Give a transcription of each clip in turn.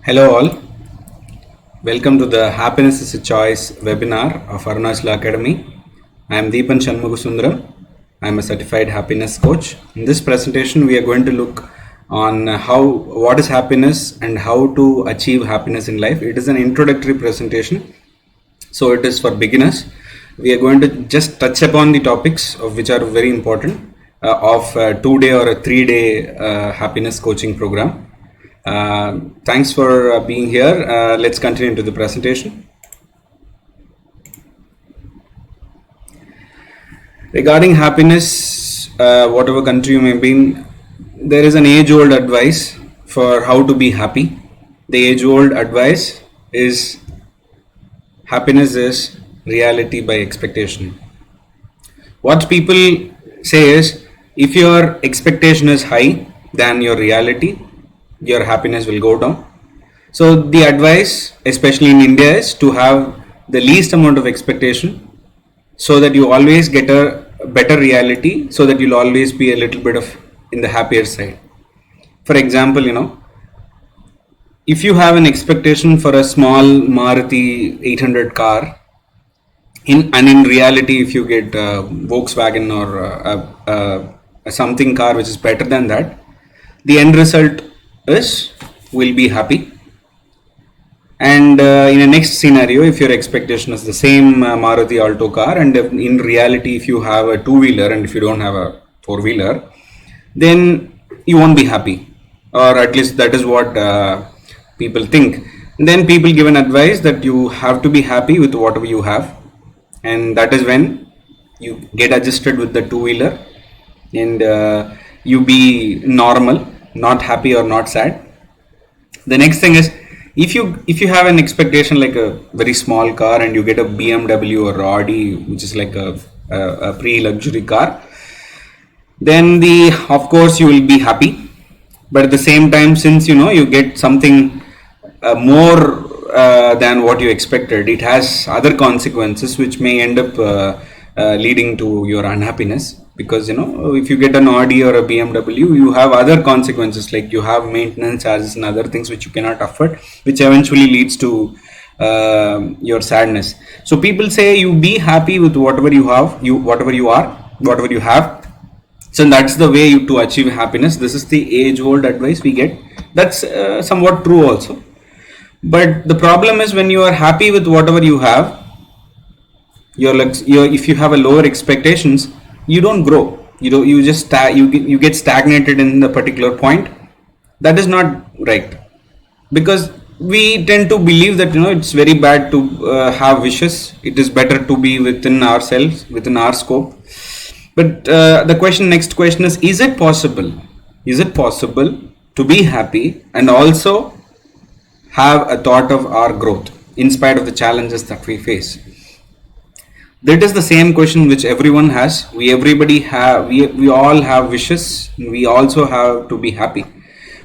Hello all, welcome to the Happiness is a Choice webinar of Arunachala Academy. I am Deepan Shanmugasundaram. I am a certified happiness coach. In this presentation we are going to look on what is happiness and how to achieve happiness in life. It is an introductory presentation, so it is for beginners. We are going to just touch upon the topics of which are very important of a 2-day or a 3-day happiness coaching program. Thanks for being here. Let's continue into the presentation. Regarding happiness, whatever country you may be in, there is an age-old advice for how to be happy. The age-old advice is happiness is reality by expectation. What people say is, if your expectation is high than your reality, your happiness will go down. So the advice, especially in India, is to have the least amount of expectation so that you always get a better reality, so that you'll always be a little bit of in the happier side. For example, if you have an expectation for a small Maruti 800 car, in reality, if you get a Volkswagen or a something car which is better than that, the end result is will be happy. And in a next scenario, if your expectation is the same Maruti Alto car, and in reality if you have a two-wheeler and if you don't have a four-wheeler, then you won't be happy, or at least that is what people think. And then people give an advice that you have to be happy with whatever you have, and that is when you get adjusted with the two-wheeler and you be normal, not happy or not sad. The next thing is, if you have an expectation like a very small car and you get a BMW or Audi, which is like a pre-luxury car, then of course you will be happy. But at the same time, since you get something more than what you expected, it has other consequences which may end up leading to your unhappiness. Because if you get an Audi or a BMW, you have other consequences, like you have maintenance charges and other things which you cannot afford, which eventually leads to your sadness. So people say you be happy with whatever you have, whatever you have. So that's the way to achieve happiness. This is the age-old advice we get. That's somewhat true also. But the problem is, when you are happy with whatever you have, if you have a lower expectations, you don't grow. You just you get stagnated in the particular point. That is not right, because we tend to believe that it's very bad to have wishes. It is better to be within ourselves, within our scope. But the next question is it possible? Is it possible to be happy and also have a thought of our growth in spite of the challenges that we face? That is the same question which everyone has. We all have wishes. We also have to be happy.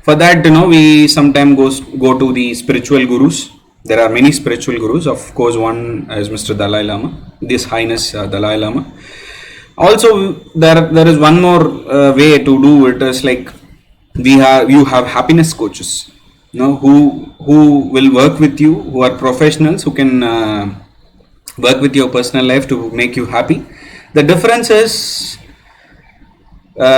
For that, we sometimes go to the spiritual gurus. There are many spiritual gurus. Of course, one is Mr. Dalai Lama, His Highness Dalai Lama. Also, there is one more way to do it. Is like you have happiness coaches, who will work with you, who are professionals, who can work with your personal life to make you happy. The difference is,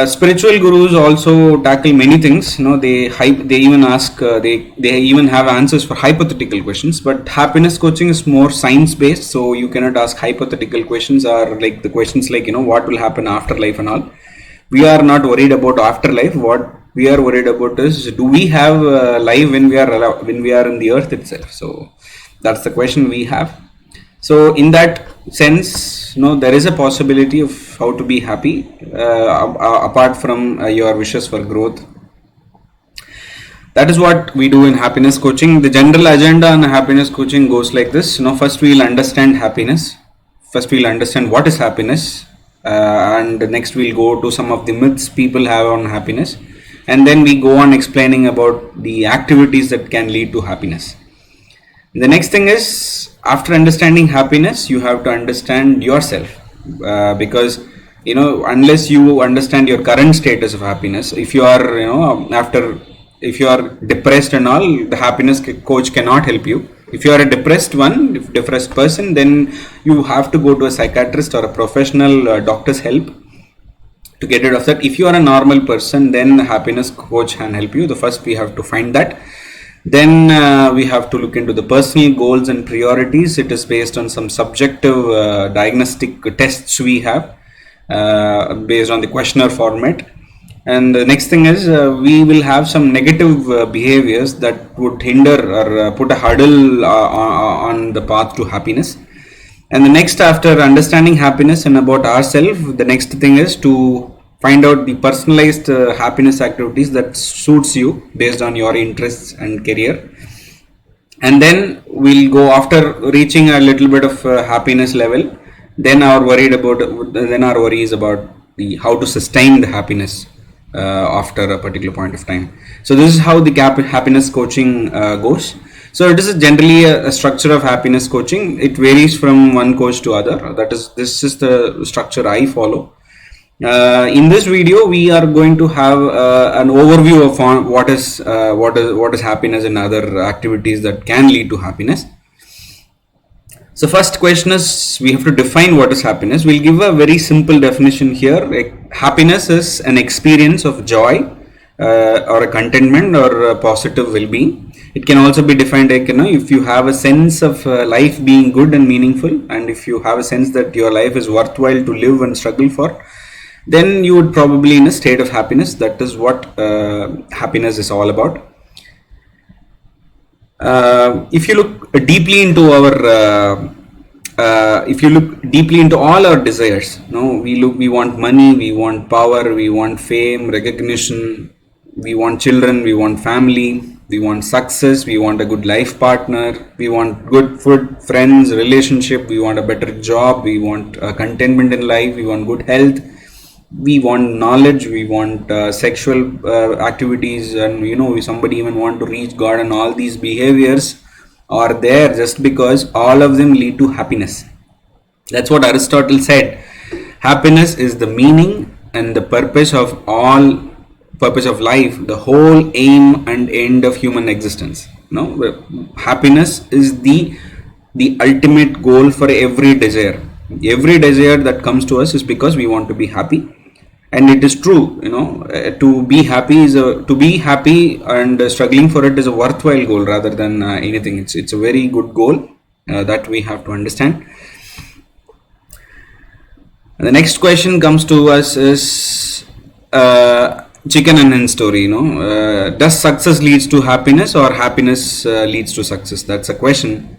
spiritual gurus also tackle many things. They even ask, they even have answers for hypothetical questions. But happiness coaching is more science based, so you cannot ask hypothetical questions, or like the questions like what will happen after life and all. We are not worried about afterlife. What we are worried about is, do we have life when we are in the earth itself? So that's the question we have. So in that sense, there is a possibility of how to be happy apart from your wishes for growth. That is what we do in happiness coaching. The general agenda on happiness coaching goes like this. First we'll understand happiness. First we'll understand what is happiness, and next we'll go to some of the myths people have on happiness, and then we go on explaining about the activities that can lead to happiness. The next thing is, after understanding happiness, you have to understand yourself, because unless you understand your current status of happiness, if you are after if you are depressed and all, the happiness coach cannot help you. If you are a depressed person, then you have to go to a psychiatrist or a professional doctor's help to get rid of that. If you are a normal person, then the happiness coach can help you. The first we have to find that. Then we have to look into the personal goals and priorities. It is based on some subjective diagnostic tests we have based on the questionnaire format. And the next thing is we will have some negative behaviors that would hinder or put a hurdle on the path to happiness. And the next, after understanding happiness and about ourselves, the next thing is to find out the personalized happiness activities that suits you based on your interests and career. And then we'll go, after reaching a little bit of happiness level, then our worry is about the how to sustain the happiness after a particular point of time. So this is how the happiness coaching goes. So it is generally a structure of happiness coaching. It varies from one coach to other. This is the structure I follow. In this video, we are going to have an overview of what is happiness and other activities that can lead to happiness. So first question is, we have to define what is happiness. We'll give a very simple definition here. Happiness is an experience of joy or a contentment or a positive well-being. It can also be defined like, if you have a sense of life being good and meaningful, and if you have a sense that your life is worthwhile to live and struggle for, then you would probably in a state of happiness. That is what happiness is all about. If you look deeply into all our desires, we want money, we want power, we want fame, recognition, we want children, we want family, we want success, we want a good life partner, we want good food, friends, relationship, we want a better job, we want contentment in life, we want good health, we want knowledge, we want sexual activities, and somebody even want to reach God, and all these behaviors are there just because all of them lead to happiness. That's what Aristotle said. Happiness is the meaning and the purpose of life, the whole aim and end of human existence. Happiness is the ultimate goal for every desire. Every desire that comes to us is because we want to be happy. And it is true, to be happy and struggling for it is a worthwhile goal rather than anything. It's a very good goal that we have to understand. And the next question comes to us is chicken and hen story. Does success leads to happiness or happiness leads to success? That's a question.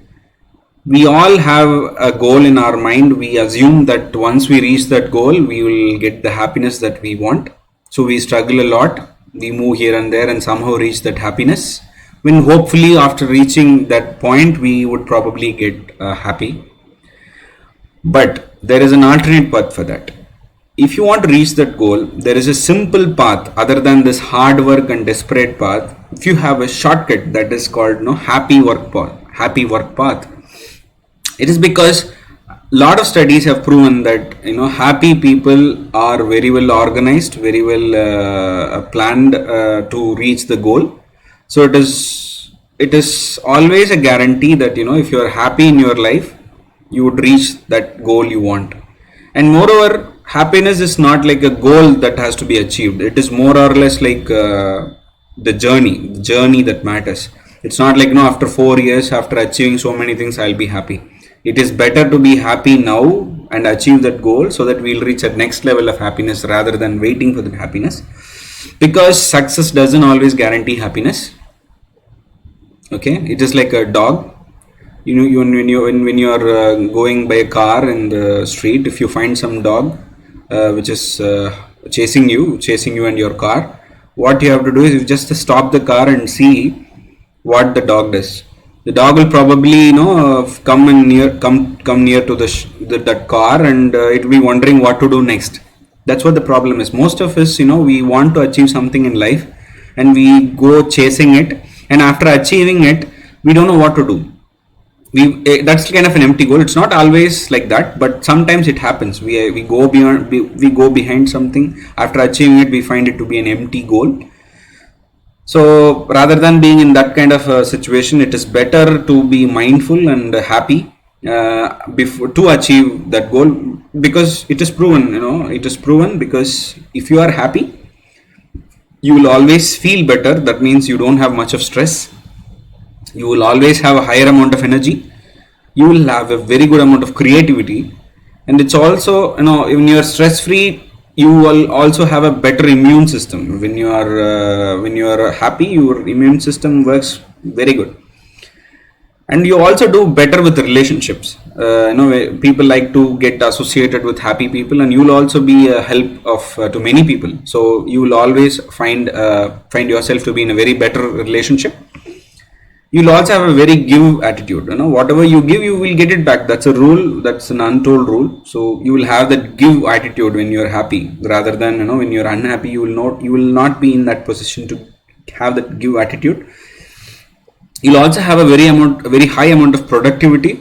We all have a goal in our mind. We assume that once we reach that goal, we will get the happiness that we want. So we struggle a lot. We move here and there and somehow reach that happiness. When hopefully after reaching that point, we would probably get happy. But there is an alternate path for that. If you want to reach that goal, there is a simple path other than this hard work and desperate path. If you have a shortcut, that is called happy work path. It is because a lot of studies have proven that happy people are very well organized, very well planned to reach the goal. So it is always a guarantee that if you are happy in your life, you would reach that goal you want. And moreover, happiness is not like a goal that has to be achieved. It is more or less like the journey that matters. It's not like after 4 years, after achieving so many things, I'll be happy. It is better to be happy now and achieve that goal so that we'll reach a next level of happiness rather than waiting for that happiness. Because success doesn't always guarantee happiness. Okay, it is like a dog. When you are going by a car in the street, if you find some dog which is chasing you and your car, what you have to do is you just stop the car and see what the dog does. The dog will probably come near to that car, and it will be wondering what to do next. That's what the problem is. Most of us, we want to achieve something in life and we go chasing it, and after achieving it, we don't know what to do. That's kind of an empty goal. It's not always like that, but sometimes it happens. We go behind something. After achieving it, we find it to be an empty goal. So rather than being in that kind of a situation, it is better to be mindful and happy before to achieve that goal, because it is proven, it is proven, because if you are happy, you will always feel better. That means you don't have much of stress. You will always have a higher amount of energy. You will have a very good amount of creativity, and it's also, when you are stress free, you will also have a better immune system. When you are happy, your immune system works very good, and you also do better with relationships. People like to get associated with happy people, and you will also be a help of to many people. So you will always find yourself to be in a very better relationship. You'll also have a very give attitude. Whatever you give, you will get it back. That's a rule. That's an untold rule. So you will have that give attitude when you're happy, rather than, when you're unhappy, you will not be in that position to have that give attitude. You'll also have a very high amount of productivity.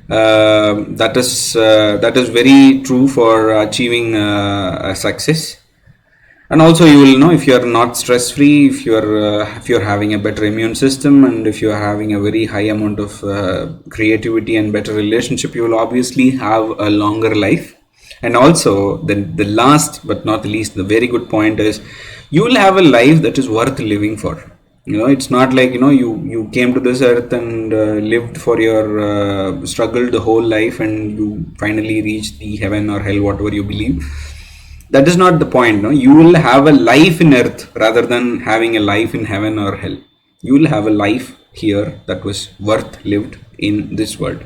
That is very true for achieving a success. And also you will know, if you are not stress free, if you're having a better immune system, and if you are having a very high amount of creativity and better relationship, you will obviously have a longer life. And also the last but not the least, the very good point is, you will have a life that is worth living for. It's not like, you came to this earth and lived for your struggled the whole life, and you finally reach the heaven or hell, whatever you believe. That is not the point. No, you will have a life in earth rather than having a life in heaven or hell. You will have a life here that was worth lived in this world.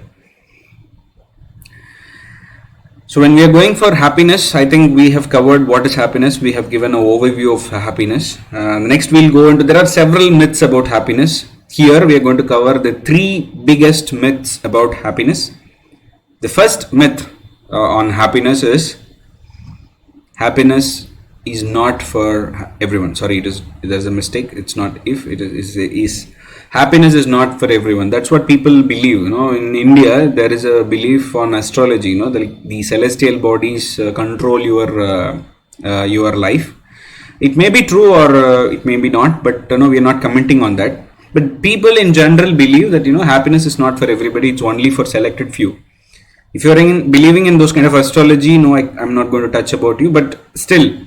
So when we are going for happiness, I think we have covered what is happiness. We have given an overview of happiness. Next we'll go into, there are several myths about happiness. Here we are going to cover the 3 biggest myths about happiness. The first myth on happiness is, happiness is not for everyone. Sorry, there's a mistake. It's not if, it is happiness is not for everyone. That's what people believe. In India, there is a belief on astrology. The celestial bodies control your life. It may be true, or it may be not, but we are not commenting on that. But people in general believe that happiness is not for everybody. It's only for selected few. If you're believing in those kind of astrology, I'm not going to touch about you, but still,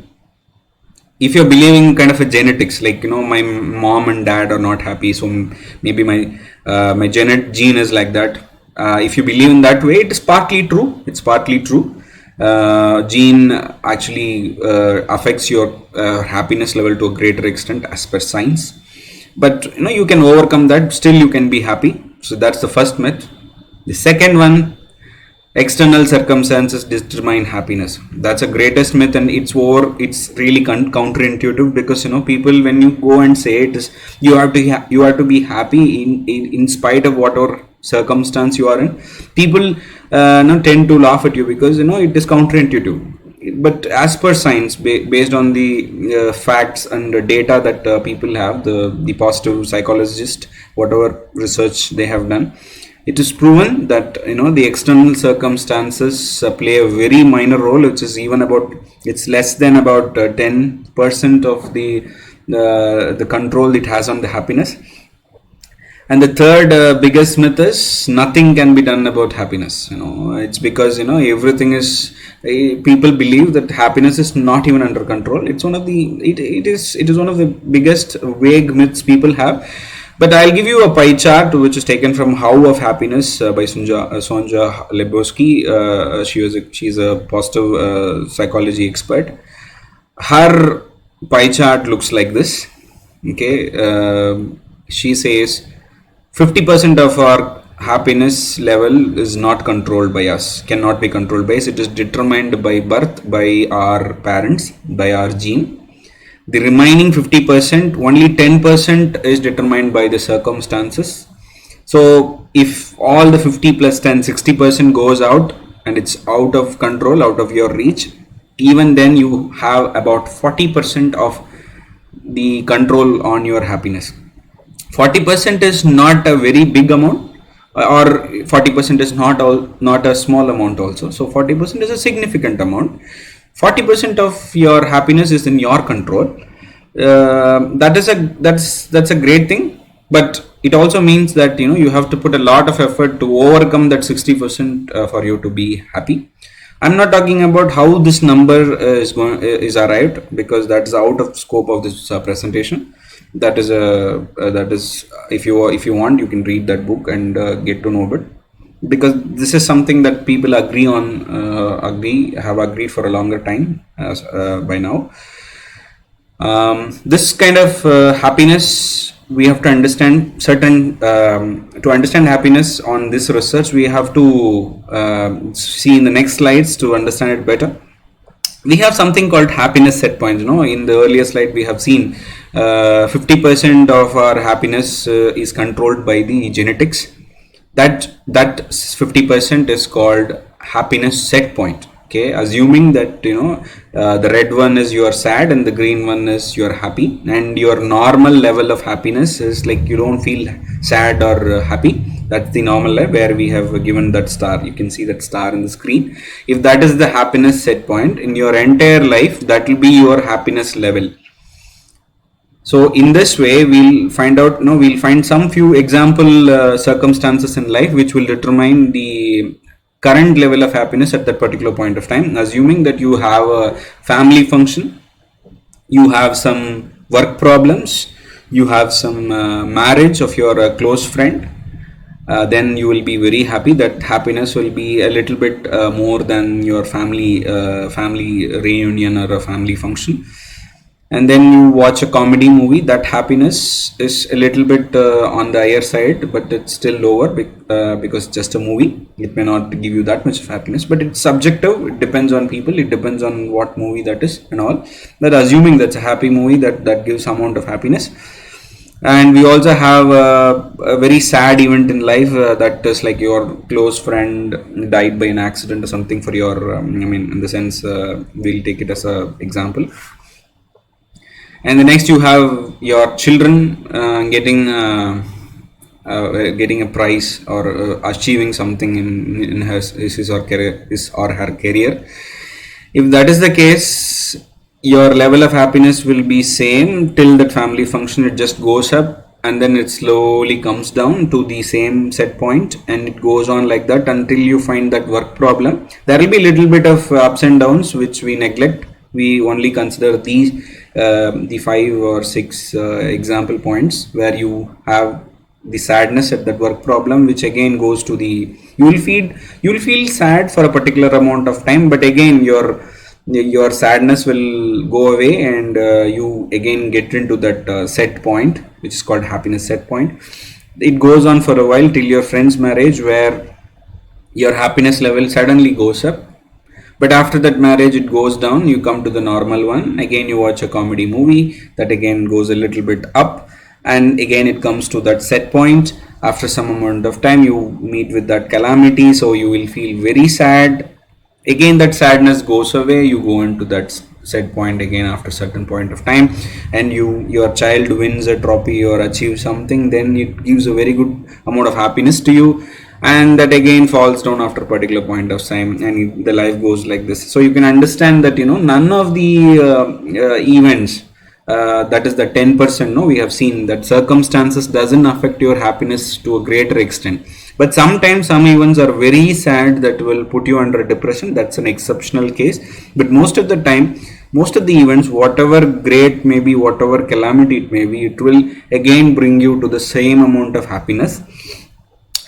if you're believing kind of a genetics, like, my mom and dad are not happy, so maybe my gene is like that. If you believe in that way, it is partly true. It's partly true. Gene actually affects your happiness level to a greater extent as per science. But, you can overcome that. Still, you can be happy. So that's the first myth. The second one, external circumstances determine happiness. That's a greatest myth, and it's really counterintuitive, because people, when you go and say it is, you have to be happy in spite of whatever circumstance you are in, people tend to laugh at you, because it is counterintuitive. But as per science, based on the facts and the data that people have, the positive psychologist, whatever research they have done, it is proven that the external circumstances play a very minor role, which is it's less than about 10% of the control it has on the happiness. And the third biggest myth is, nothing can be done about happiness. It's because everything is, people believe that happiness is not even under control. It's one of the it is one of the biggest vague myths people have. But I'll give you a pie chart which is taken from How of Happiness by Sonja Lebowski. She's a positive psychology expert. Her pie chart looks like this. Okay, she says 50% of our happiness level is not controlled by us, cannot be controlled by us. It is determined by birth, by our parents, by our gene. The remaining 50%, only 10% is determined by the circumstances. So if all the 50 plus 10, 60% goes out, and it's out of control, out of your reach, even then you have about 40% of the control on your happiness. 40% is not a very big amount, or 40% is not a small amount also. So 40% is a significant amount. 40% of your happiness is in your control. That's a great thing, but it also means that you have to put a lot of effort to overcome that 60% for you to be happy. I'm not talking about how this number is arrived, because that's out of scope of this presentation. That is if you want, you can read that book and get to know it, because this is something that people have agreed for a longer time by now. This kind of happiness, we have to understand certain to understand happiness on this research. We have to see in the next slides to understand it better. We have something called happiness set points. In the earlier slide we have seen 50% of our happiness is controlled by the genetics. That 50% is called happiness set point. Okay, assuming that the red one is you are sad and the green one is you are happy, and your normal level of happiness is like you don't feel sad or happy. That's the normal level where we have given that star. You can see that star in the screen. If that is the happiness set point in your entire life, that will be your happiness level. So in this way, we'll find some few example circumstances in life which will determine the current level of happiness at that particular point of time. Assuming that you have a family function, you have some work problems, you have some marriage of your close friend, then you will be very happy. That happiness will be a little bit more than your family reunion or a family function. And then you watch a comedy movie, that happiness is a little bit on the higher side, but it's still lower because just a movie, it may not give you that much of happiness, but it's subjective. It depends on people, it depends on what movie that is and all. But assuming that's a happy movie, that gives some amount of happiness. And we also have a very sad event in life, that is like your close friend died by an accident or something for your in the sense, we'll take it as a example. And the next, you have your children getting a prize or achieving something in his or her career. If that is the case, your level of happiness will be same till that family function. It just goes up and then it slowly comes down to the same set point, and it goes on like that until you find that work problem. There will be a little bit of ups and downs which we neglect. We only consider these the 5 or 6 example points where you have the sadness at that work problem, which again goes to the you will feel sad for a particular amount of time, but again your sadness will go away, and you again get into that set point, which is called happiness set point. It goes on for a while till your friend's marriage, where your happiness level suddenly goes up. But after that marriage, it goes down. You come to the normal one. Again, you watch a comedy movie. That again goes a little bit up. And again, it comes to that set point. After some amount of time, you meet with that calamity. So you will feel very sad. Again, that sadness goes away. You go into that set point again after a certain point of time. And your child wins a trophy or achieves something. Then it gives a very good amount of happiness to you. And that again falls down after a particular point of time, and the life goes like this. So you can understand that none of the events, that is the 10%, we have seen that circumstances doesn't affect your happiness to a greater extent. But sometimes some events are very sad that will put you under depression. That's an exceptional case. But most of the time, most of the events, whatever great may be, whatever calamity it may be, it will again bring you to the same amount of happiness.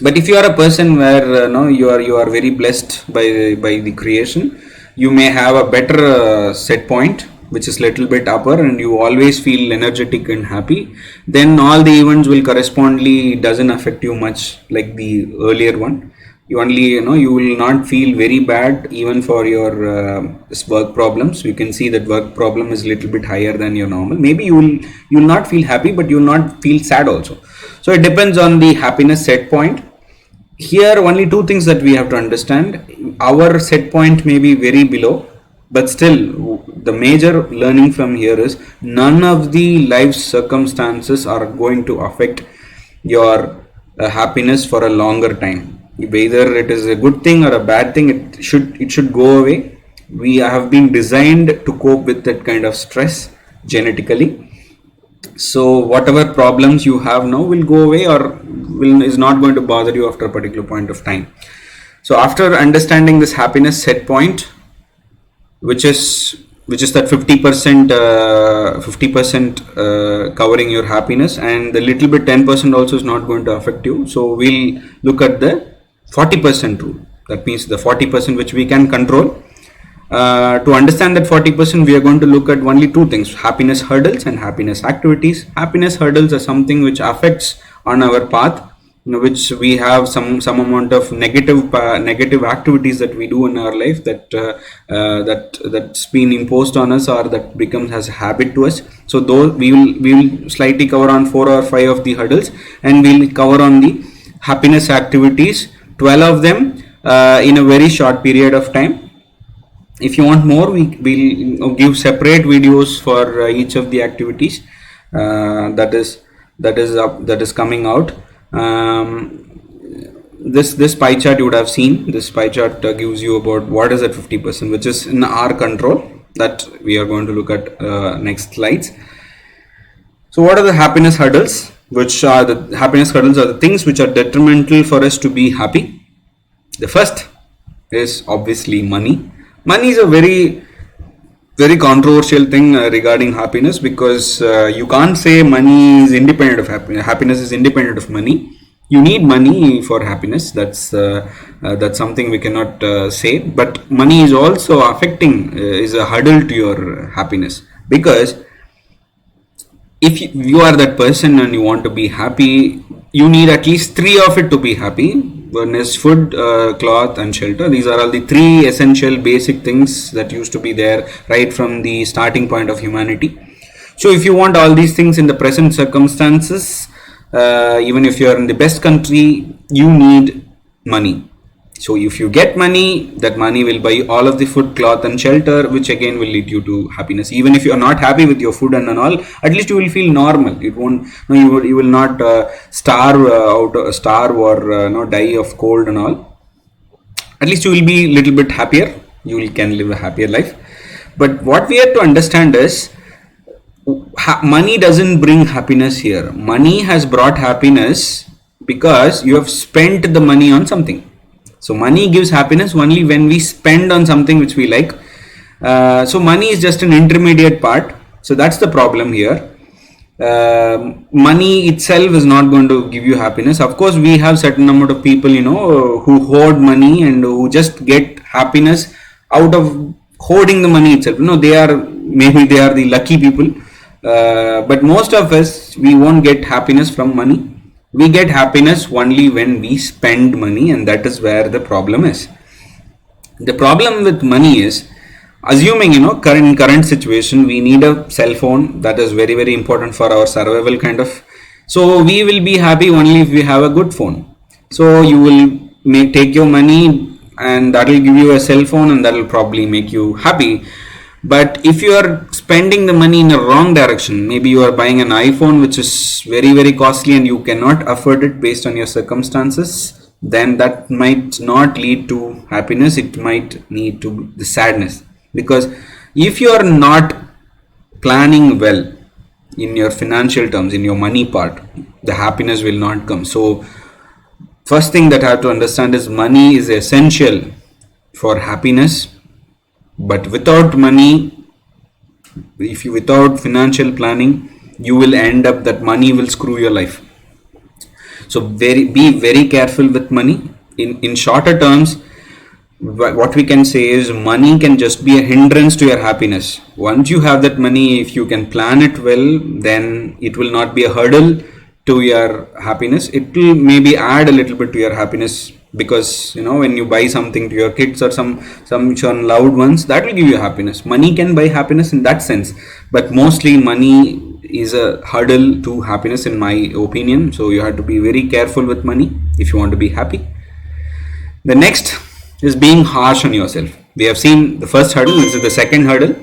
But if you are a person where you are very blessed by the creation, you may have a better set point, which is little bit upper, and you always feel energetic and happy. Then all the events will correspondingly doesn't affect you much like the earlier one. You only you will not feel very bad even for your work problems. You can see that work problem is little bit higher than your normal. Maybe you will not feel happy, but you will not feel sad also. So it depends on the happiness set point. Here only two things that we have to understand. Our set point may be very below, but still the major learning from here is none of the life circumstances are going to affect your happiness for a longer time. Either it is a good thing or a bad thing, it should go away. We have been designed to cope with that kind of stress genetically. So whatever problems you have now will go away, or is not going to bother you after a particular point of time. So after understanding this happiness set point, which is that 50% 50% covering your happiness, and the little bit 10% also is not going to affect you. So we'll look at the 40% rule. That means the 40% which we can control. To understand that 40%, we are going to look at only two things: happiness hurdles and happiness activities. Happiness hurdles are something which affects on our path, which we have some amount of negative activities that we do in our life, that's been imposed on us, or that becomes as a habit to us. So those we will slightly cover on 4 or 5 of the hurdles, and we'll cover on the happiness activities, 12 of them, in a very short period of time. If you want more, we'll give separate videos for each of the activities, that is coming out. This pie chart you would have seen. This pie chart gives you about what is that 50%, which is in our control, that we are going to look at next slides. So what are the happiness hurdles? Which are the happiness hurdles are the things which are detrimental for us to be happy. The first is obviously money. Money is a very controversial thing regarding happiness, because you can't say money is independent of happiness. Happiness is independent of money. You need money for happiness. That's something we cannot say. But money is also affecting, is a hurdle to your happiness, because if you are that person and you want to be happy, you need at least three of it to be happy. One is food, cloth, and shelter. These are all the three essential basic things that used to be there right from the starting point of humanity. So if you want all these things in the present circumstances, even if you are in the best country, you need money. So if you get money, that money will buy all of the food, cloth, and shelter, which again will lead you to happiness. Even if you are not happy with your food and all, at least you will feel normal. It won't. No, you will not starve or die of cold and all. At least you will be a little bit happier. You can live a happier life. But what we have to understand is, money doesn't bring happiness here. Money has brought happiness because you have spent the money on something. So money gives happiness only when we spend on something which we like. So money is just an intermediate part. So that's the problem here. Money itself is not going to give you happiness. Of course, we have certain amount of people, who hoard money and who just get happiness out of hoarding the money itself. They are the lucky people. But most of us, we won't get happiness from money. We get happiness only when we spend money, and that is where the problem is. The problem with money is, assuming current situation, we need a cell phone. That is very, very important for our survival kind of. So we will be happy only if we have a good phone. So you will take your money, and that will give you a cell phone, and that will probably make you happy. But if you are spending the money in a wrong direction, maybe you are buying an iPhone which is very, very costly and you cannot afford it based on your circumstances, then that might not lead to happiness. It might lead to the sadness, because if you are not planning well in your financial terms, in your money part, the happiness will not come. So first thing that I have to understand is, money is essential for happiness. But without money, without financial planning, you will end up that money will screw your life. So be very careful with money. In shorter terms, what we can say is, money can just be a hindrance to your happiness. Once you have that money, if you can plan it well, then it will not be a hurdle to your happiness. It will maybe add a little bit to your happiness, because when you buy something to your kids or some loved ones, that will give you happiness. Money can buy happiness in that sense, but mostly money is a hurdle to happiness, in my opinion. So you have to be very careful with money if you want to be happy. The next is being harsh on yourself. We have seen the first hurdle. This is the second hurdle.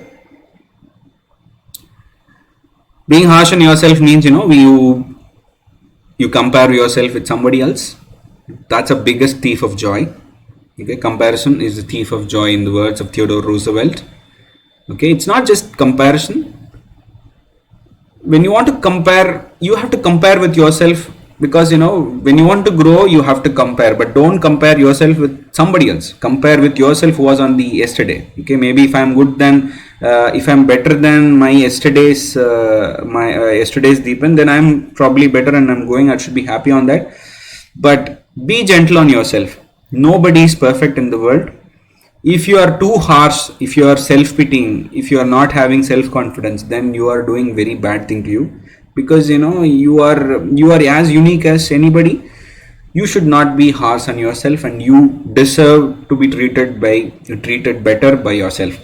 Being harsh on yourself means, you compare yourself with somebody else. That's a biggest thief of joy. Okay, comparison is the thief of joy, in the words of Theodore Roosevelt. Okay, it's not just comparison. when you want to compare, you have to compare with yourself, because when you want to grow you have to compare, but don't compare yourself with somebody else. Compare with yourself who was on the yesterday. Okay, maybe if I'm good than if I'm better than my yesterday's Deepan, then I'm probably better and I'm going, I should be happy on that. But be gentle on yourself. Nobody is perfect in the world. If you are too harsh, if you are self-pitying, if you are not having self-confidence, then you are doing very bad thing to you, because you are as unique as anybody. You should not be harsh on yourself, and you deserve to be treated better by yourself.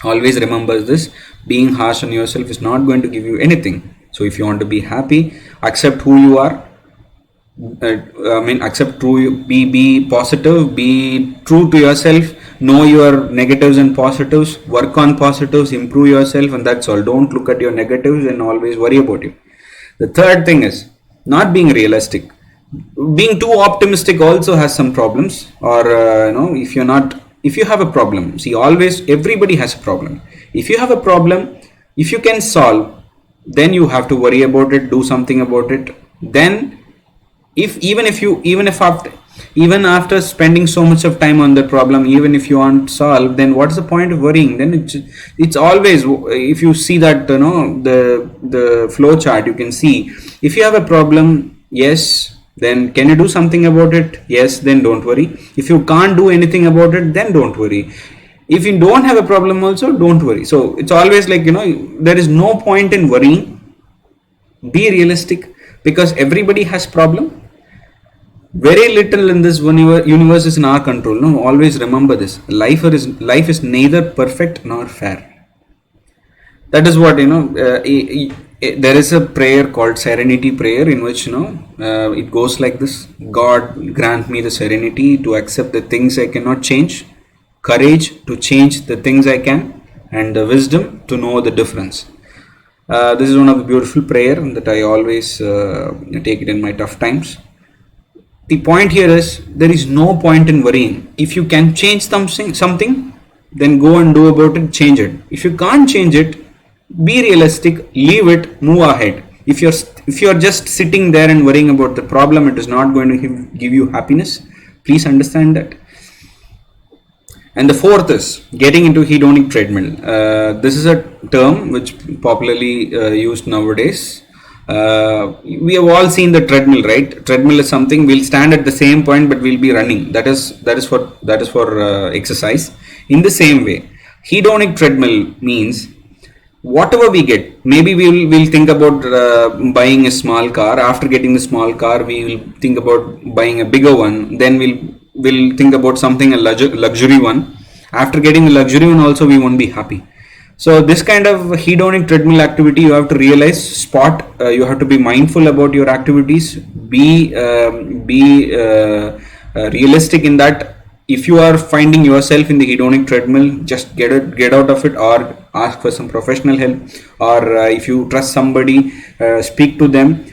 Always remember this: being harsh on yourself is not going to give you anything. So if you want to be happy, accept who you are. Accept true, be positive, be true to yourself, know your negatives and positives, work on positives, improve yourself, and that's all. Don't look at your negatives and always worry about it. The third thing is not being realistic. Being too optimistic also has some problems. Or if you have a problem, see, always everybody has a problem. If you have a problem, if you can solve, then you have to worry about it, do something about it. Then if even after spending so much of time on the problem, even if you aren't solved, then what's the point of worrying? Then it's always, if you see that the flow chart, you can see, if you have a problem, yes, then can you do something about it? Yes, then don't worry. If you can't do anything about it, then don't worry. If you don't have a problem also, don't worry. So it's always like, there is no point in worrying. Be realistic, because everybody has problem. Very little in this universe is in our control. No, always remember this. Life is neither perfect nor fair. That is what there is a prayer called serenity prayer, in which it goes like this: God, grant me the serenity to accept the things I cannot change, courage to change the things I can, and the wisdom to know the difference. This is one of the beautiful prayer that I always take it in my tough times. The point here is, there is no point in worrying. If you can change something, then go and do about it, change it. If you can't change it, be realistic, leave it, move ahead. If you're just sitting there and worrying about the problem, it is not going to give you happiness. Please understand that. And the fourth is getting into hedonic treadmill. This is a term which popularly used nowadays. We have all seen the treadmill, right? Treadmill is something, we'll stand at the same point but we'll be running. That is for exercise. In the same way, hedonic treadmill means whatever we get. Maybe we'll think about buying a small car. After getting the small car, we will think about buying a bigger one. Then we'll think about something a luxury one. After getting the luxury one also, we won't be happy. So this kind of hedonic treadmill activity, you have to realize, you have to be mindful about your activities, be realistic in that. If you are finding yourself in the hedonic treadmill, just get out of it, or ask for some professional help, or if you trust somebody, speak to them,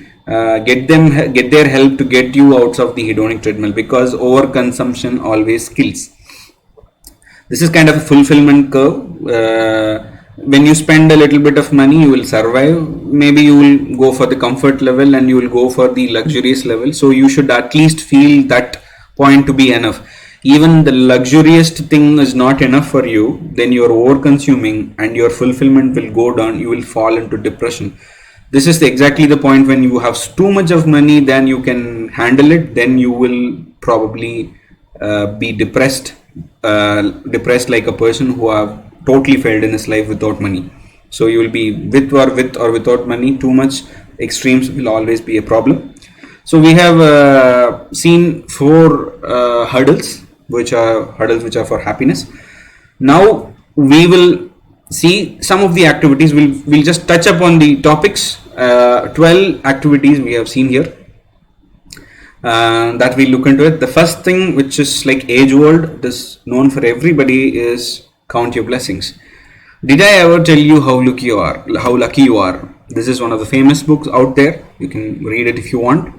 get their help to get you out of the hedonic treadmill, because overconsumption always kills. This is kind of a fulfillment curve. When you spend a little bit of money, you will survive. Maybe you will go for the comfort level and you will go for the luxurious level. So you should at least feel that point to be enough. Even the luxurious thing is not enough for you, then you are over consuming and your fulfillment will go down. You will fall into depression. This is exactly the point. When you have too much of money than you can handle it, then you will probably be depressed like a person who have totally failed in his life without money. So you will be with or without money. Too much extremes will always be a problem. So we have seen 4 hurdles which are for happiness. Now we will see some of the activities. We'll just touch upon the topics. 12 activities we have seen here that we look into it. The first thing, which is like age old, this known for everybody, is count your blessings. Did I ever tell you how lucky you are? This is one of the famous books out there. You can read it if you want.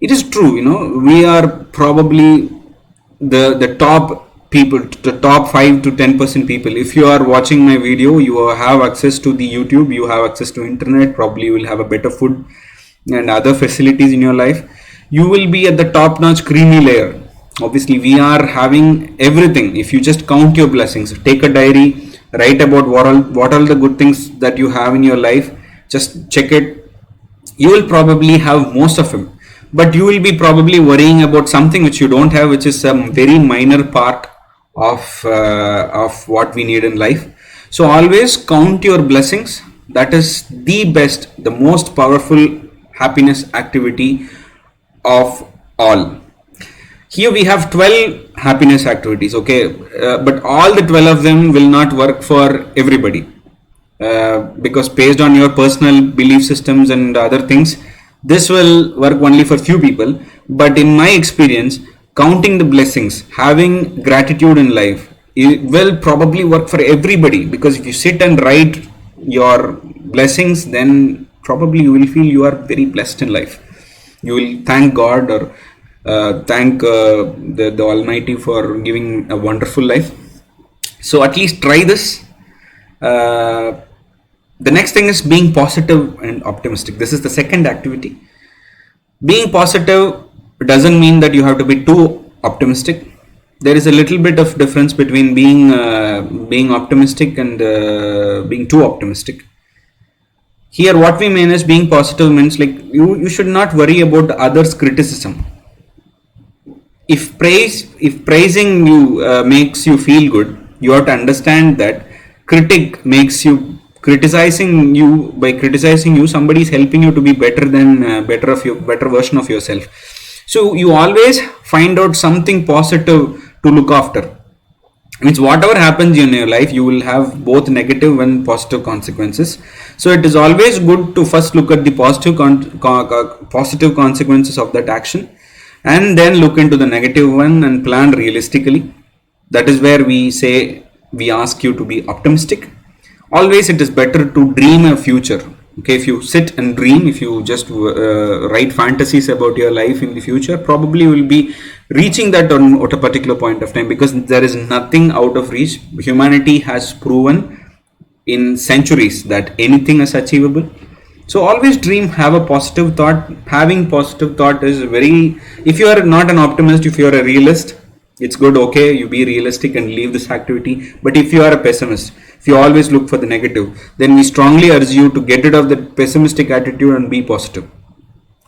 It is true, we are probably the top people, the top 5 to 10% people. If you are watching my video, you have access to the YouTube, you have access to internet, probably you will have a better food and other facilities in your life. You will be at the top notch creamy layer. Obviously we are having everything. If you just count your blessings, take a diary, write about what all the good things that you have in your life, just check it. You will probably have most of them, but you will be probably worrying about something which you don't have, which is a very minor part of what we need in life. So always count your blessings. That is the best, the most powerful happiness activity of all. Here we have 12 happiness activities, okay, but all the 12 of them will not work for everybody, because based on your personal belief systems and other things, this will work only for few people. But in my experience, counting the blessings, having gratitude in life, it will probably work for everybody, because if you sit and write your blessings, then probably you will feel you are very blessed in life. You will thank God, or thank the Almighty for giving a wonderful life. So at least try this. The next thing is being positive and optimistic. This is the second activity. Being positive doesn't mean that you have to be too optimistic. There is a little bit of difference between being optimistic and being too optimistic. Here what we mean is being positive means like you should not worry about others' criticism. If praising you makes you feel good, you have to understand that criticizing you, somebody is helping you to be better version of yourself. So you always find out something positive to look after. Means whatever happens in your life, you will have both negative and positive consequences. So it is always good to first look at the positive consequences of that action, and then look into the negative one and plan realistically. That is where we ask you to be optimistic. Always it is better to dream a future. Okay, if you sit and dream, if you just write fantasies about your life in the future, probably you will be reaching that at a particular point of time, because there is nothing out of reach. Humanity has proven in centuries that anything is achievable. So always dream, have a positive thought. Having positive thought is if you are not an optimist, if you are a realist, it's good, okay, you be realistic and leave this activity. But if you are a pessimist, if you always look for the negative, then we strongly urge you to get rid of the pessimistic attitude and be positive.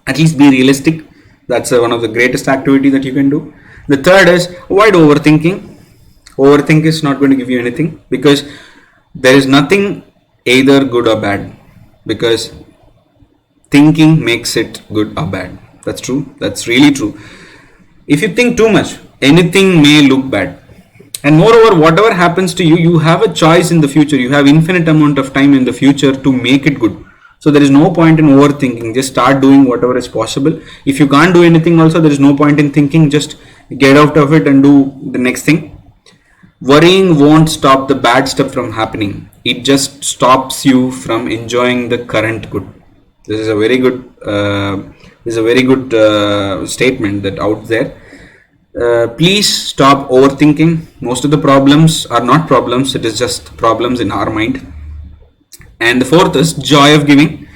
At least be realistic. That's one of the greatest activity that you can do. The third is avoid overthinking. Overthink is not going to give you anything, because there is nothing either good or bad, because thinking makes it good or bad. That's true. That's really true. If you think too much, anything may look bad. And moreover, whatever happens to you, you have a choice in the future. You have infinite amount of time in the future to make it good. So there is no point in overthinking. Just start doing whatever is possible. If you can't do anything also, there is no point in thinking. Just get out of it and do the next thing. Worrying won't stop the bad stuff from happening. It just stops you from enjoying the current good. This is a very good statement that out there. Please stop overthinking. Most of the problems are not problems, it is just problems in our mind. And the fourth is joy of giving.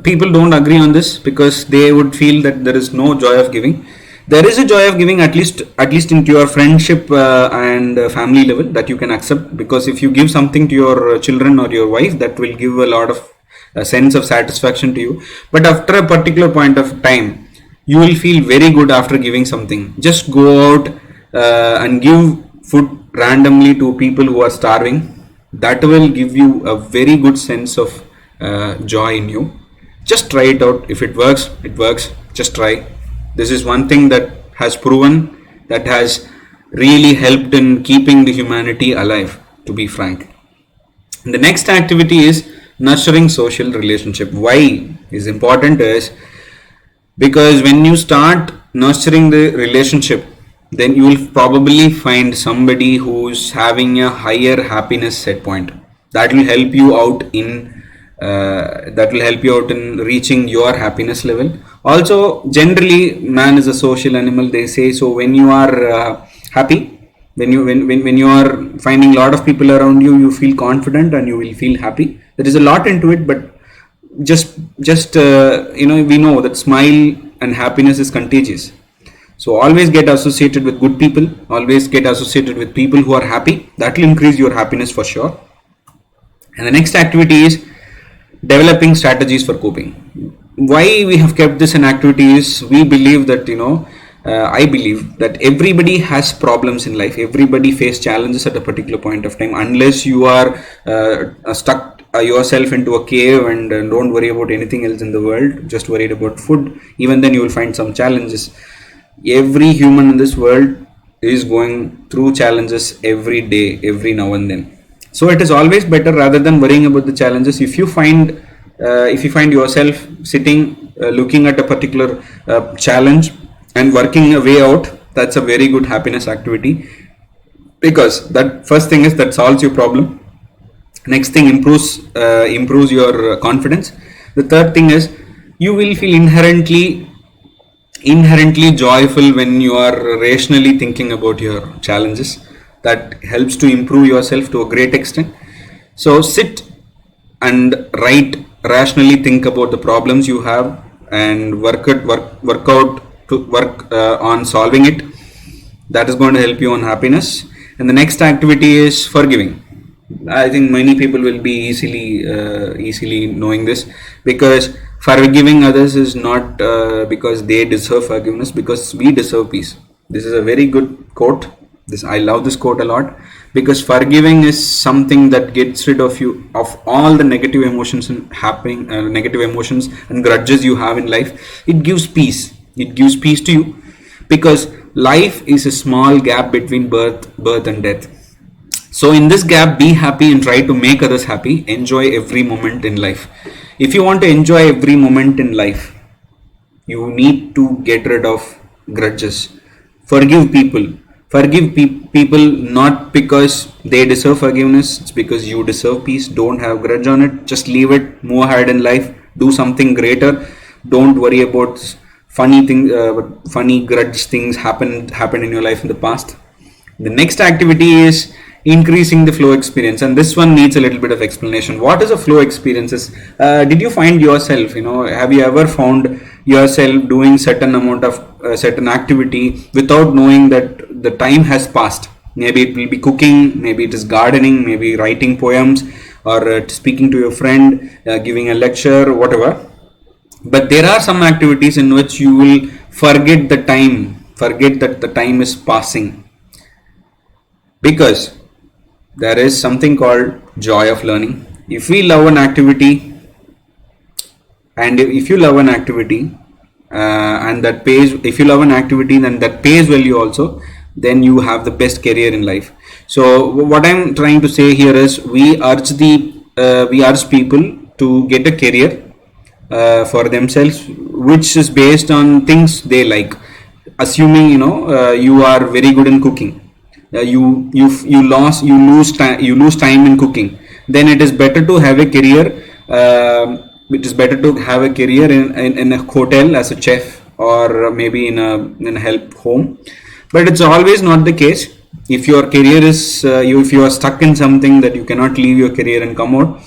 People don't agree on this, because they would feel that there is no joy of giving. There is a joy of giving, at least into your friendship and family level, that you can accept. Because if you give something to your children or your wife, that will give a lot of sense of satisfaction to you. But after a particular point of time, you will feel very good after giving something. Just go out and give food randomly to people who are starving. That will give you a very good sense of joy in you. Just try it out. If it works, it works. Just try. This is one thing that has proven, that has really helped in keeping the humanity alive, to be frank. And the next activity is nurturing social relationship. Why is important is because when you start nurturing the relationship, then you will probably find somebody who's having a higher happiness set point. That will help you out in reaching your happiness level. Also, generally man is a social animal, they say. So when you are happy, When you are finding a lot of people around you, you feel confident and you will feel happy. There is a lot into it, but just we know that smile and happiness is contagious. So always get associated with good people, always get associated with people who are happy. That will increase your happiness for sure. And the next activity is developing strategies for coping. Why we have kept this an activity is we believe that I believe that everybody has problems in life. Everybody face challenges at a particular point of time. Unless you are stuck yourself into a cave and don't worry about anything else in the world, just worried about food, even then you will find some challenges. Every human in this world is going through challenges every day, every now and then. So it is always better, rather than worrying about the challenges, if you find yourself sitting looking at a particular challenge and working a way out, that's a very good happiness activity, because that first thing is that solves your problem. Next thing improves your confidence. The third thing is you will feel inherently joyful when you are rationally thinking about your challenges. That helps to improve yourself to a great extent. So sit and rationally think about the problems you have and work on solving it. That is going to help you on happiness. And the next activity is forgiving. I think many people will be easily knowing this, because forgiving others is not because they deserve forgiveness, because we deserve peace. This is a very good quote. I love this quote a lot, because forgiving is something that gets rid of you of all the negative emotions and grudges you have in life. It gives peace to you, because life is a small gap between birth and death. So in this gap, be happy and try to make others happy. Enjoy every moment in life. If you want to enjoy every moment in life, you need to get rid of grudges. Forgive people not because they deserve forgiveness, it's because you deserve peace. Don't have grudge on it. Just leave it, move ahead in life, do something greater. Don't worry about funny grudge things happened in your life in the past. The next activity is increasing the flow experience, and this one needs a little bit of explanation. What is a flow experiences? Did you find yourself, have you ever found yourself doing certain amount of certain activity without knowing that the time has passed? Maybe it will be cooking, maybe it is gardening, maybe writing poems, or speaking to your friend, giving a lecture, whatever. But there are some activities in which you will forget that the time is passing, because there is something called joy of learning. If we love an activity, and if you love an activity and that pays, if you love an activity then that pays well you also, then you have the best career in life. So what I'm trying to say here is we urge people to get a career for themselves which is based on things they like. Assuming you are very good in cooking, you lose time in cooking, then it is better to have a career in a hotel as a chef, or maybe in a help home. But it's always not the case. If your career is if you are stuck in something that you cannot leave your career and come out,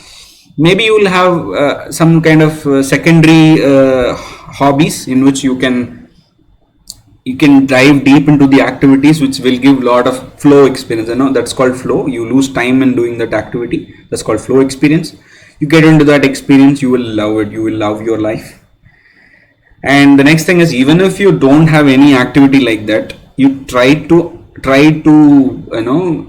maybe you will have some kind of secondary hobbies in which you can dive deep into the activities which will give a lot of flow experience. That's called flow. You lose time in doing that activity. That's called flow experience. You get into that experience, you will love it. You will love your life. And the next thing is, even if you don't have any activity like that, you try to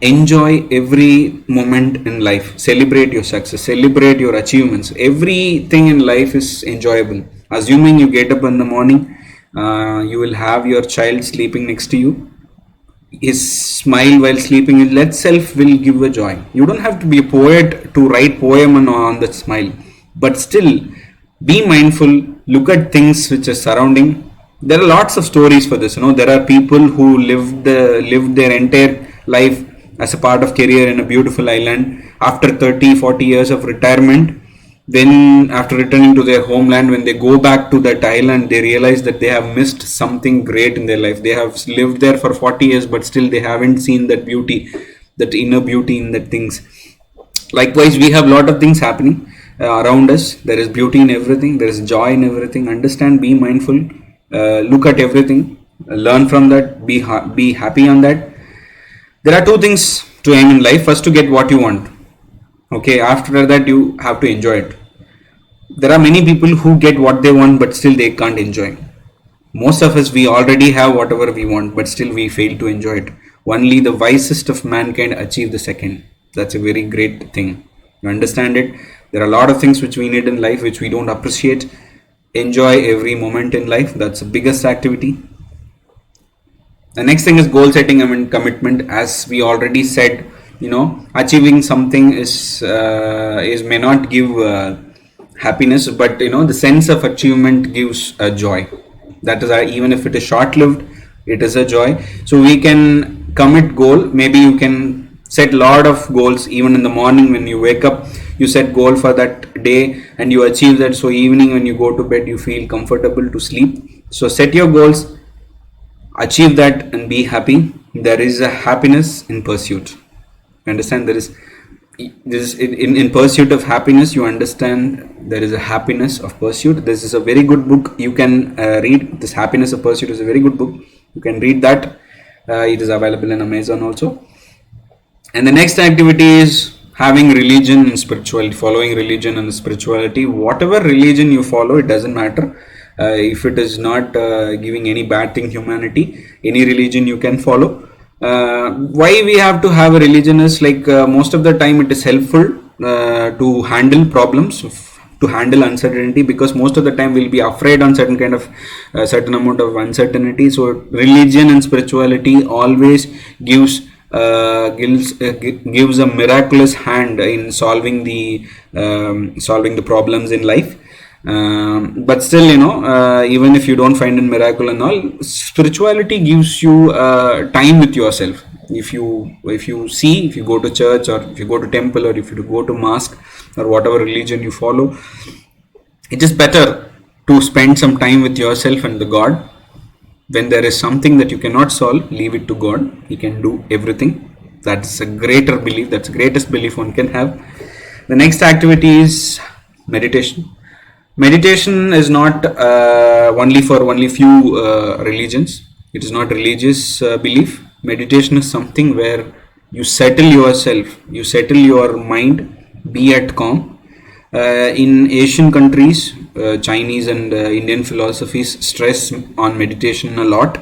enjoy every moment in life. Celebrate your success, celebrate your achievements. Everything in life is enjoyable. Assuming you get up in the morning, you will have your child sleeping next to you. His smile while sleeping itself will give a joy. You don't have to be a poet to write poem on that smile, but still be mindful. Look at things which are surrounding. There are lots of stories for this. There are people who lived their entire life as a part of career in a beautiful island. After 30-40 years of retirement, Then after returning to their homeland, when they go back to that island, they realize that they have missed something great in their life. They have lived there for 40 years, but still they haven't seen that beauty, that inner beauty in that things. Likewise, we have a lot of things happening around us. There is beauty in everything, there is joy in everything. Understand, be mindful, look at everything, learn from that, be happy on that. There are two things to aim in life. First, to get what you want. Okay, after that you have to enjoy it. There are many people who get what they want, but still they can't enjoy. Most of us, we already have whatever we want, but still we fail to enjoy it. Only the wisest of mankind achieve the second. That's a very great thing. You understand it? There are a lot of things which we need in life which we don't appreciate. Enjoy every moment in life. That's the biggest activity. The next thing is goal setting and commitment. As we already said, achieving something is may not give happiness, but the sense of achievement gives a joy. That is, even if it is short lived, it is a joy. So we can commit goal. Maybe you can set lot of goals. Even in the morning when you wake up, you set goal for that day and you achieve that. So evening when you go to bed, you feel comfortable to sleep. So set your goals, achieve that, and be happy. There is a happiness in pursuit. Understand, there is this in pursuit of happiness. You understand, there is a happiness of pursuit. This is a very good book you can read. This Happiness of Pursuit is a very good book. You can read that. It is available in Amazon also. And the next activity is having religion and spirituality, following religion and spirituality. Whatever religion you follow, it doesn't matter. If it is not giving any bad thing humanity, any religion you can follow. Why we have to have a religion is like most of the time it is helpful to handle problems, to handle uncertainty, because most of the time we'll be afraid on certain kind of certain amount of uncertainty. So religion and spirituality always gives a miraculous hand in solving the problems in life. But still, even if you don't find a miracle and all, spirituality gives you time with yourself. If you go to church, or if you go to temple, or if you go to mosque, or whatever religion you follow, it is better to spend some time with yourself and the God. When there is something that you cannot solve, leave it to God. He can do everything. That's a greater belief. That's the greatest belief one can have. The next activity is meditation. Meditation is not only few religions. It is not religious belief. Meditation is something where you settle yourself, you settle your mind, be at calm. In Asian countries, Chinese and Indian philosophies stress on meditation a lot.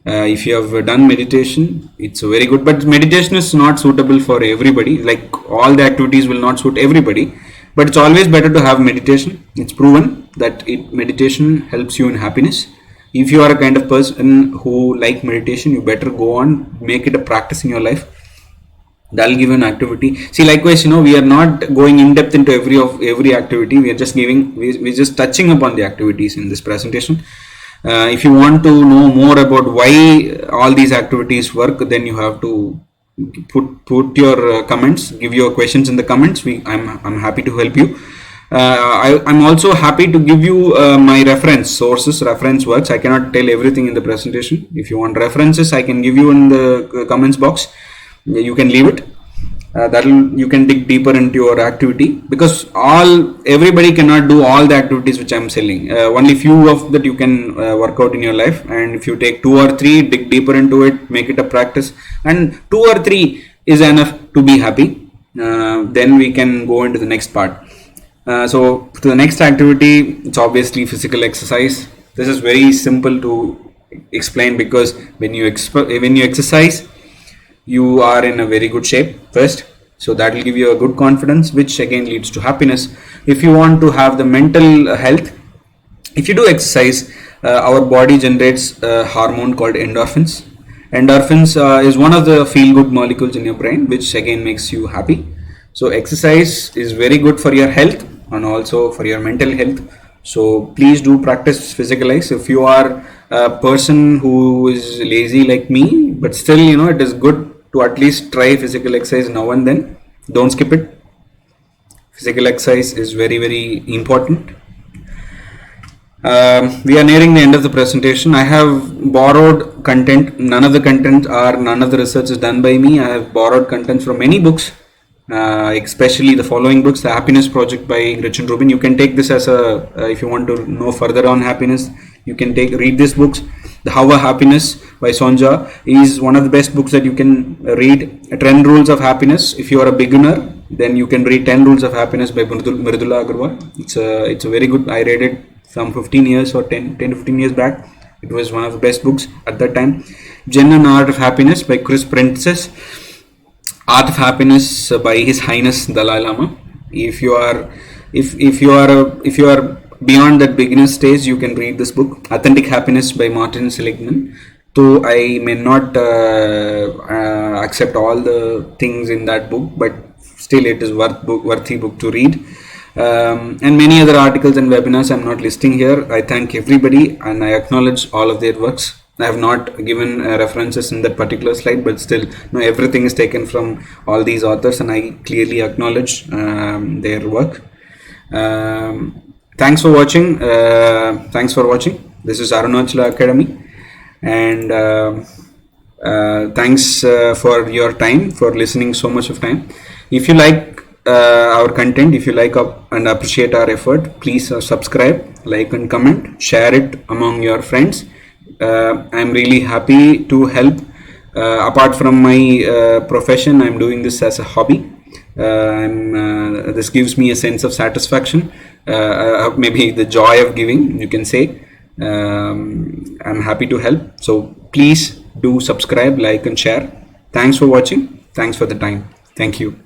If you have done meditation, it's very good, but meditation is not suitable for everybody. Like all the activities will not suit everybody. But it's always better to have meditation. It's proven that meditation helps you in happiness. If you are a kind of person who like meditation, you better go on, make it a practice in your life. That'll give you an activity. See, likewise, we are not going in depth into every activity. We are just we're just touching upon the activities in this presentation. If you want to know more about why all these activities work, then you have to put your comments, give your questions in the comments. I'm happy to help you. I'm also happy to give you my reference works. I cannot tell everything in the presentation. If you want references, I can give you in the comments box. You can leave it. You can dig deeper into your activity, because everybody cannot do all the activities which I'm selling. Only few of that you can work out in your life, and if you take 2 or 3, dig deeper into it, make it a practice, and 2 or 3 is enough to be happy. Then we can go into the next part. So to the next activity, it's obviously physical exercise. This is very simple to explain, because when you exercise, you are in a very good shape first. So that will give you a good confidence, which again leads to happiness. If you want to have the mental health, if you do exercise, our body generates a hormone called endorphins. Endorphins is one of the feel-good molecules in your brain, which again makes you happy. So exercise is very good for your health and also for your mental health. So please do practice physical exercise. If you are a person who is lazy like me, but still it is good to at least try physical exercise now and then. Don't skip it. Physical exercise is very, very important. We are nearing the end of the presentation. I have borrowed content. None of the research is done by me. I have borrowed content from many books, especially the following books: The Happiness Project by Gretchen Rubin. You can take this as if you want to know further on happiness, you can read this books. The How a Happiness by Sonja is one of the best books that you can read. 10 Rules of Happiness. If you are a beginner, then you can read 10 Rules of Happiness by Mridula Agarwal. It's a very good. I read it some 15 years or 10 to 15 years back. It was one of the best books at that time. Zen and Art of Happiness by Chris Prentice. Art of Happiness by His Highness Dalai Lama. If you are beyond that beginner stage, you can read this book. Authentic Happiness by Martin Seligman. Though I may not accept all the things in that book, but still it is worthy book to read. And many other articles and webinars I'm not listing here. I thank everybody and I acknowledge all of their works. I have not given references in that particular slide, but still, everything is taken from all these authors, and I clearly acknowledge their work. Thanks for watching. This is Arunachala Academy, and thanks for your time, for listening so much of time. If you like our content, if you like and appreciate our effort, please subscribe, like and comment, share it among your friends. I'm really happy to help. Apart from my profession, I'm doing this as a hobby. This gives me a sense of satisfaction, maybe the joy of giving, you can say. I'm happy to help, so please do subscribe, like and share. Thanks for watching. Thanks for the time. Thank you.